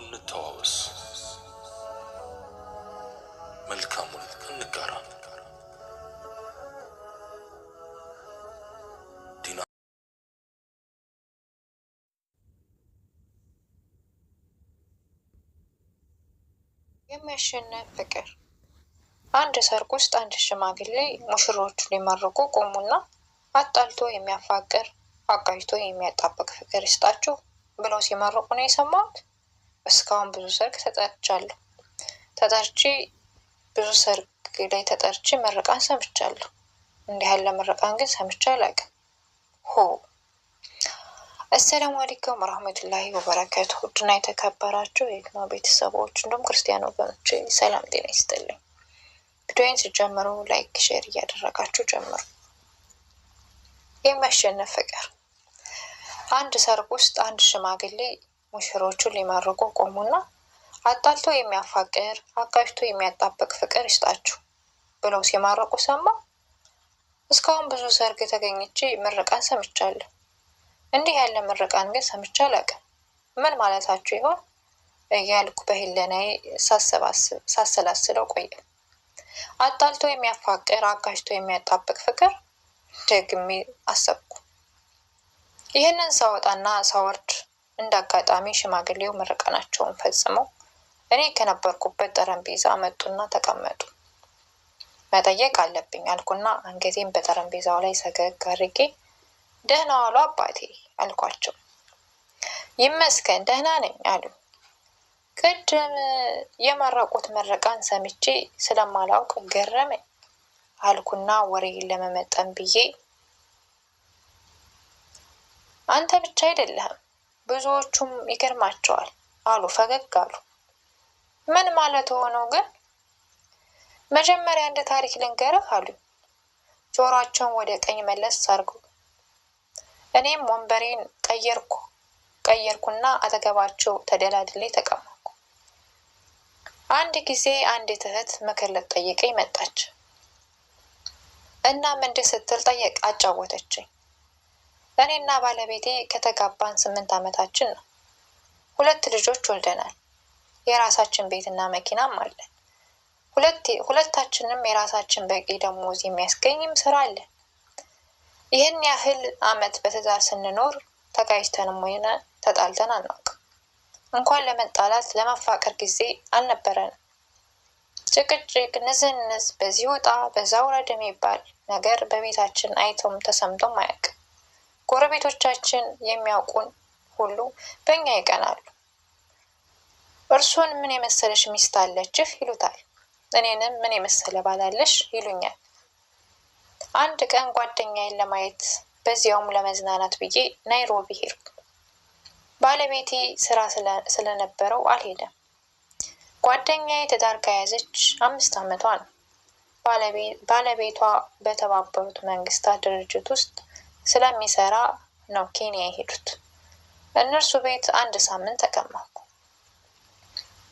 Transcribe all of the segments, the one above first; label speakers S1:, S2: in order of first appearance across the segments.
S1: እንተዋወስ፣ መልካሙን እንጋራ። ዲና
S2: የሚያሸንፍ ፍቅር። አንድ ሰርግ ውስጥ አንድ ሽማግሌ ሙሽሮቹ ሊመርቁ ቆሙና አጣልቶ የሚያፋቅር አጋጅቶ የሚያጣብቅ ፍቅር ይስጣችሁ ብለው ሲመርቁ ነው የሰማሁት። እስካሁን ብዙ ሰርግ ብዙ ሰርግ ላይ ተጠርቼ ምርቃን ሰምቻለሁ። እንዲህ ያለ ምርቃን ግን ሰምቼ አላውቅም። አሰላሙ አለይኩም ወራህመቱላሂ ወበረካቱ። ውድና የተከበራችሁ የኢክኖ ቤተሰቦች እንዲሁም ክርስቲያን ወገኖች ሰላም ጤና ይስጥልኝ። ቪዲዮውን ሲጀምሩ ላይክ፣ ሼር እያደረጋችሁ ጀምሩ። የሚያሸንፍ ፍቅር። አንድ ሰርግ ውስጥ አንድ ሽማግሌ ሙሽሮቹን ሊመርቁ ቆሙና አጣልቶ የሚያፋቅር አጋጅቶ የሚያጣብቅ ፍቅር ይስጣችሁ ብለው ሲመርቁ ሰማሁ። እስካሁን ብዙ ሰርግ ተገኝቼ ምርቃን ሰምቻለሁ። እንዲህ ያለ ምርቃን ግን ሰምቼ አላውቅም። ምን ማለታችሁ ይሆን እያልኩ በህሊናዬ ሳሰላስለው ቆየ። አጣልቶ የሚያፋቅር አጋጅቶ የሚያጣብቅ ፍቅር ደግሜ አሰብኩ። ይህንን ሳወጣና ሳወርድ እንዳጋጣሚ ሽማግሌው ምርቃናቸውን ፈጽመው እኔ ከነበርኩበት ጠረጴዛ መጡና ተቀመጡ። መጠየቅ አለብኝ አልኩና አንገቴን በጠረጴዛው ላይ ሰገግ አድርጌ ደህና ዋሉ አባቴ አልኳቸው። ይመስገን ደህና ነኝ አሉ። ቅድም የመረቁት ምርቃን ሰምቼ ስለማላውቅ ገረመኝ አልኩና ወሬን ለመመጠን ብዬ አንተ ብቻ አይደለህም ብዙዎቹም ይገርማቸዋል አሉ። ፈገግ አሉ። ምን ማለት ሆኖ ግን? መጀመሪያ እንደ ታሪክ ልንገርህ አሉ። ጆሮአቸውን ወደ ቀኝ መለስ አድርጉ። እኔም ወንበሬን ቀየርኩና አጠገባቸው ተደላድሌ ተቀመጥኩ። አንድ ጊዜ አንዲት እህት ምክር ልትጠይቀኝ መጣች እና ምንድን ስትል አጫወተችኝ። እኔና ባለቤቴ ከተጋባን 8 ዓመታችን ነው። 2 ልጆች ወልደናል። የራሳችን ቤትና መኪናም አለን። ሁለታችንም የራሳችን በቂ ደሞዝ የሚያስገኝም ስራ አለን። ይህን ያህል ዓመት በትዳር ስንኖር ተጋጭተንም ሆነ ተጣልተን አናውቅም። እንኳን ለመጣላት ለመፋቀር ጊዜ አልነበረንም። ጭቅጭቅ፣ ንዝንዝ፣ በዚህ ውጣ በዛ ውረድ የሚባል ነገር በቤታችን አይቶም ተሰምቶም አያውቅም። ጎረቤቶቻችን የሚያውቁን ሁሉ በእኛ ይቀናሉ። እርሱን ምን የመሰለሽ ሚስት አለችህ ይሉታል። እኔንም ምን የመሰለ ባል አለሽ ይሉኛል። አንድ ቀን ጓደኛዬን ለማየት በዚያውም ለመዝናናት ብዬ ናይሮቢ ሄድኩ። ባለቤቴ ስራ ስለነበረው አልሄደም። ጓደኛዬ ትዳር ከያዘች 5 ዓመቷ ነው። ባለቤቷ በተባበሩት መንግስታት ድርጅት ውስጥ ስለሚሰራ ነው ኬንያ የሄዱት። እነርሱ ቤት 1 ሳምንት ተቀመጥኩ።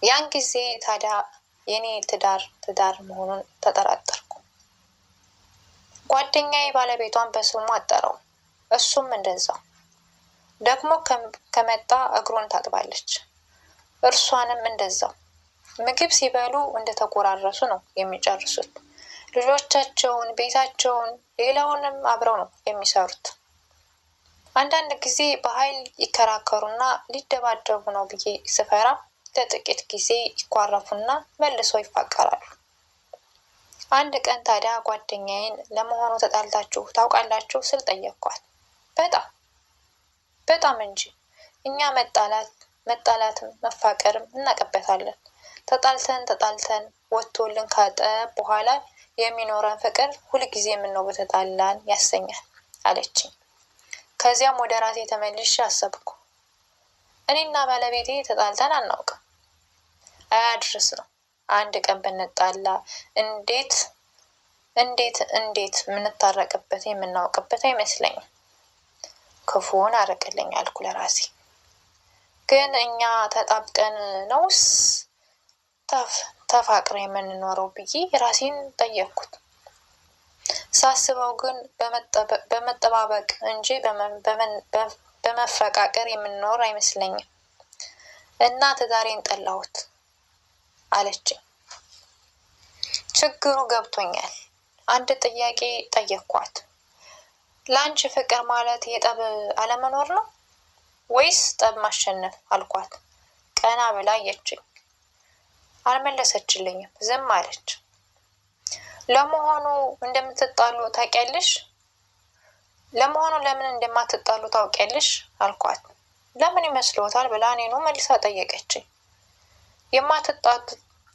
S2: ያን ጊዜ ታዲያ የኔ ትዳር መሆኑን ተጠራጠርኩ። ጓደኛዬ ባለቤቷን በስሙ አጠራው፣ እሱም እንደዛው። ደግሞ ከመጣ እግሩን ታጥባለች፣ እርሷንም እንደዛው። ምግብ ሲበሉ እንደተጎራረሱ ነው የሚጨርሱት። ልጆቻቸውን፣ ቤታቸውን፣ ሌላውንም አብረው ነው የሚሰሩት። አንዳንድ ጊዜ በኃይል ይከራከሩና ሊደባደቡ ነው ብዬ ስፈራ ለጥቂት ጊዜ ይኳረፉና መልሰው ይፋቀራሉ። አንድ ቀን ታዲያ ጓደኛዬን ለመሆኑ ተጣልታችሁ ታውቃላችሁ ስል ጠየቅኳት። በጣም እንጂ እኛ መጣላትም መፋቀርም እናውቅበታለን። ተጣልተን ወጥቶልን ካጠብ በኋላ የሚኖረን ፍቅር ሁልጊዜ ምነው በተጣላን ያሰኛል አለችኝ። ከዚያም ወደ ራሴ ተመልሼ አሰብኩ። እኔና ባለቤቴ ተጣልተን አናውቅም። አያድርስ ነው አንድ ቀን ብንጣላ እንዴት የምንታረቅበት የምናውቅበት አይመስለኝም። ክፉን አርቅልኝ አልኩ ለራሴ። ግን እኛ ተጣብቀን ነውስ ተፋቅረ የምንኖረው ብዬ ራሴን ጠየቅኩት። ሳስበው ግን በመጠባበቅ እንጂ በመፈቃቀር የምንኖር አይመስለኝም። እና ትዳሬን ጠላሁት አለችኝ። ችግሩ ገብቶኛል። አንድ ጥያቄ ጠየኳት። ለአንቺ ፍቅር ማለት የጠብ አለመኖር ነው ወይስ ጠብ ማሸነፍ አልኳት። ቀና ብላ አየችኝ። አልመለሰችልኝም፣ ዝም አለች። ለመሆኑ እንደምትጣሉ ታውቂያለሽ? ለመሆኑ ለምን እንደማትጣሉ ታውቂያለሽ አልኳት። ለምን ይመስልዎታል ብላ እኔኑ መልሳ ጠየቀችኝ።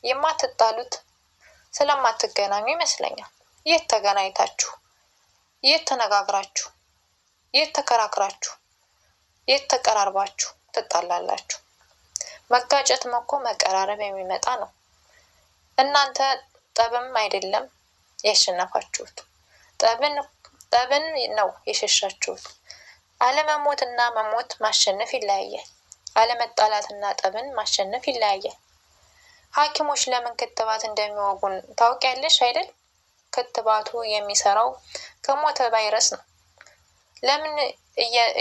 S2: የማትጣሉት ስለማትገናኙ ይመስለኛል። የት ተገናኝታችሁ፣ የት ተነጋግራችሁ፣ የት ተከራክራችሁ፣ የት ተቀራርባችሁ ትጣላላችሁ? መጋጨትም እኮ መቀራረብ የሚመጣ ነው። እናንተ ጠብም አይደለም ያሸነፋችሁት፣ ጠብን ነው የሸሻችሁት። አለመሞትና መሞት ማሸነፍ ይለያያል። አለመጣላትና ጠብን ማሸነፍ ይለያያል። ሐኪሞች ለምን ክትባት እንደሚወጉን ታውቂያለሽ አይደል? ክትባቱ የሚሰራው ከሞተ ቫይረስ ነው። ለምን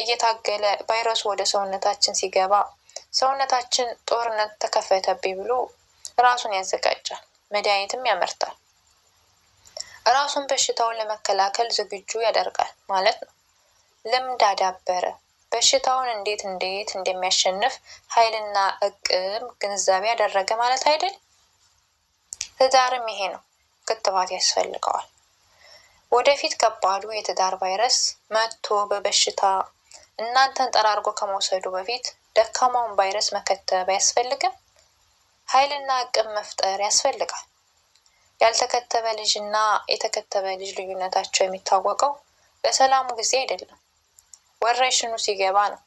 S2: እየታገለ ቫይረሱ ወደ ሰውነታችን ሲገባ ሰውነታችን ጦርነት ተከፈተብኝ ብሎ ራሱን ያዘጋጃል፣ መድኃኒትም ያመርታል። ራሱን በሽታውን ለመከላከል ዝግጁ ያደርጋል ማለት ነው። ልምድ አዳበረ። በሽታውን እንዴት እንደሚያሸንፍ ኃይልና እቅም ግንዛቤ ያደረገ ማለት አይደል? ትዳርም ይሄ ነው። ክትባት ያስፈልገዋል። ወደፊት ከባዱ የትዳር ቫይረስ መጥቶ በበሽታ እናንተን ጠራርጎ ከመውሰዱ በፊት ደካማውን ቫይረስ መከተብ አያስፈልግም? ኃይልና እቅም መፍጠር ያስፈልጋል። ያልተከተበ ልጅና የተከተበ ልጅ ልዩነታቸው የሚታወቀው በሰላሙ ጊዜ አይደለም፣ ወረርሽኙ ሲገባ ነው።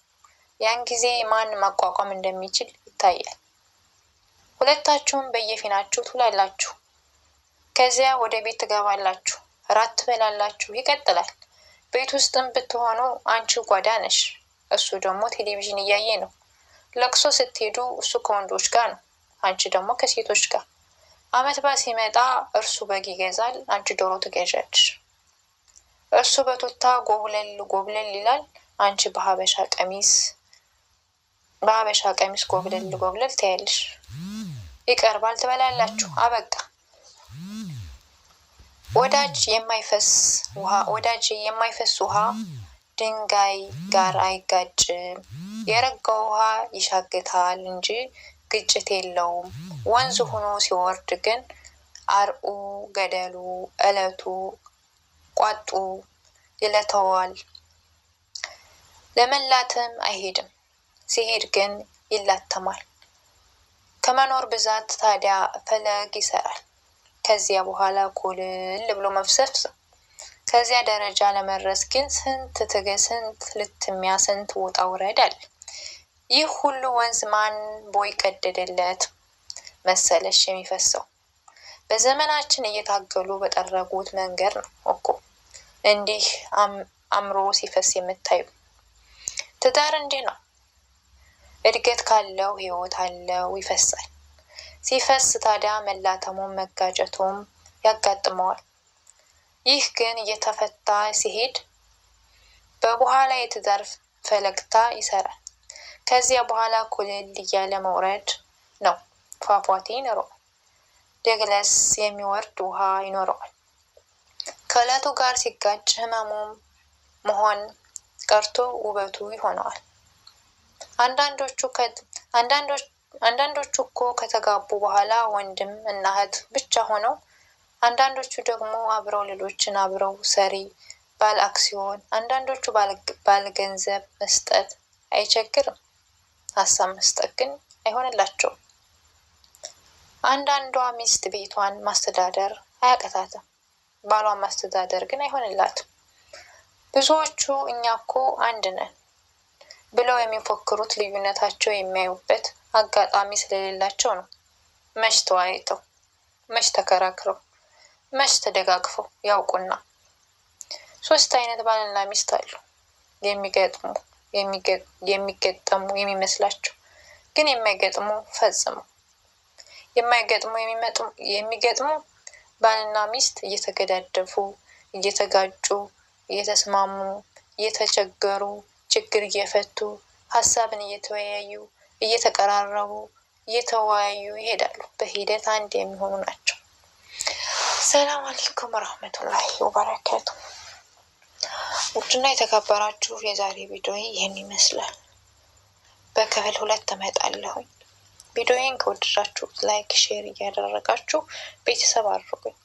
S2: ያን ጊዜ ማን ማቋቋም እንደሚችል ይታያል። ሁለታችሁም በየፊናችሁ ትውላላችሁ። ከዚያ ወደ ቤት ትገባላችሁ፣ እራት ትበላላችሁ፣ ይቀጥላል። ቤት ውስጥም ብትሆኑ አንቺ ጓዳ ነሽ፣ እሱ ደግሞ ቴሌቪዥን እያየ ነው። ለቅሶ ስትሄዱ እሱ ከወንዶች ጋር ነው፣ አንቺ ደግሞ ከሴቶች ጋር። አመት በዓል ሲመጣ እርሱ በግ ይገዛል፣ አንቺ ዶሮ ትገዣለሽ። እርሱ በቱታ ጎብለል ይላል፣ አንቺ በሀበሻ ቀሚስ ጎብለል ትያለሽ። ይቀርባል፣ ትበላላችሁ፣ አበቃ። ወዳጅ የማይፈስ ውሃ ድንጋይ ጋር አይጋጭም። የረጋው ውሃ ይሻግታል እንጂ ግጭት የለውም። ወንዝ ሆኖ ሲወርድ ግን አርኡ ገደሉ እለቱ ቋጡ ይለተዋል። ለመላተም አይሄድም፣ ሲሄድ ግን ይላተማል። ከመኖር ብዛት ታዲያ ፈለግ ይሰራል። ከዚያ በኋላ ኮልል ብሎ መፍሰስ። ከዚያ ደረጃ ለመድረስ ግን ስንት ትግል፣ ስንት ልትሚያ፣ ስንት ውጣ ውረድ አለ። ይህ ሁሉ ወንዝ ማን ቦይ ቀደደለት መሰለሽ የሚፈሰው? በዘመናችን እየታገሉ በጠረጉት መንገድ ነው እኮ እንዲህ አምሮ ሲፈስ የምታዩ። ትዳር እንዲህ ነው። እድገት ካለው ህይወት አለው፣ ይፈሳል። ሲፈስ ታዲያ መላተሙም መጋጨቱም ያጋጥመዋል። ይህ ግን እየተፈታ ሲሄድ በበኋላ የትዳር ፈለግታ ይሰራል። ከዚያ በኋላ ኩልል እያለ መውረድ ነው። ፏፏቴ ይኖረዋል፣ ደግለስ የሚወርድ ውሃ ይኖረዋል። ከእለቱ ጋር ሲጋጭ ህመሙም መሆን ቀርቶ ውበቱ ይሆነዋል። አንዳንዶቹ እኮ ከተጋቡ በኋላ ወንድም እና እህት ብቻ ሆነው፣ አንዳንዶቹ ደግሞ አብረው ሌሎችን አብረው ሰሪ ባለ አክሲዮን፣ አንዳንዶቹ ባለ ገንዘብ መስጠት አይቸግርም። ሀሳብ መስጠት ግን አይሆንላቸውም። አንዳንዷ ሚስት ቤቷን ማስተዳደር አያቀታትም፣ ባሏን ማስተዳደር ግን አይሆንላትም። ብዙዎቹ እኛ እኮ አንድ ነን ብለው የሚፎክሩት ልዩነታቸው የሚያዩበት አጋጣሚ ስለሌላቸው ነው። መች ተወያይተው፣ መች ተከራክረው፣ መች ተደጋግፈው ያውቁና። 3 አይነት ባልና ሚስት አሉ። የሚገጠሙ የሚመስላቸው ግን የማይገጥሙ ፈጽሞ የሚገጥሙ ባልና ሚስት እየተገዳደፉ፣ እየተጋጩ፣ እየተስማሙ፣ እየተቸገሩ፣ ችግር እየፈቱ፣ ሀሳብን እየተወያዩ፣ እየተቀራረቡ እየተወያዩ ይሄዳሉ። በሂደት አንድ የሚሆኑ ናቸው። ሰላም አለይኩም ወራህመቱላሂ ወበረካቱ። ውድና የተከበራችሁ የዛሬ ቪዲዮ ይህን ይመስላል። በክፍል 2 እመጣለሁ። ቪዲዮዬን ከወደዳችሁ ላይክ፣ ሼር እያደረጋችሁ ቤተሰብ አድርጉኝ።